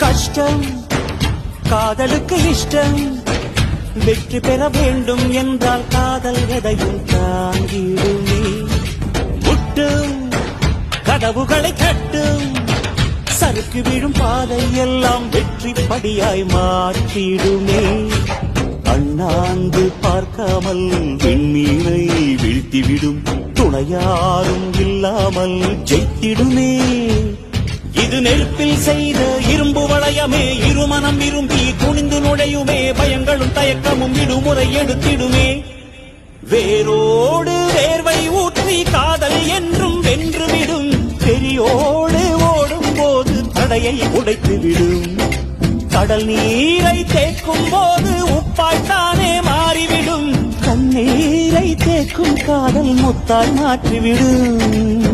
கஷ்டம் காதலுக்கு இஷ்டம் வெற்றி பெற வேண்டும் என்றால் காதல் எதையும் தாங்கிடுமே முட்டும் கதவுகளை கட்டும் சறுக்கு விழும் பாதை எல்லாம் வெற்றி படியாய் மாற்றிடுமே அண்ணாந்து பார்க்காமல் விண்மீனை வீழ்த்திவிடும் துணையாரும் இல்லாமல் ஜெயித்திடுமே இது நெருப்பில் செய்த இரும்பு வளையமே இருமனம் விரும்பி குனிந்து நுழையுமே பயங்களும் தயக்கமும் விடுமுறை எடுத்திடுமே வேரோடு வேர்வை ஊற்றி காதல் என்றும் வென்றுவிடும் பெரியோடு ஓடும் போது தடையை உடைத்துவிடும் கடல் நீரை தேக்கும் போது உப்பாய்த்தானே மாறிவிடும் கண்ணீரை தேக்கும் காதல் முத்தாய் மாற்றிவிடும்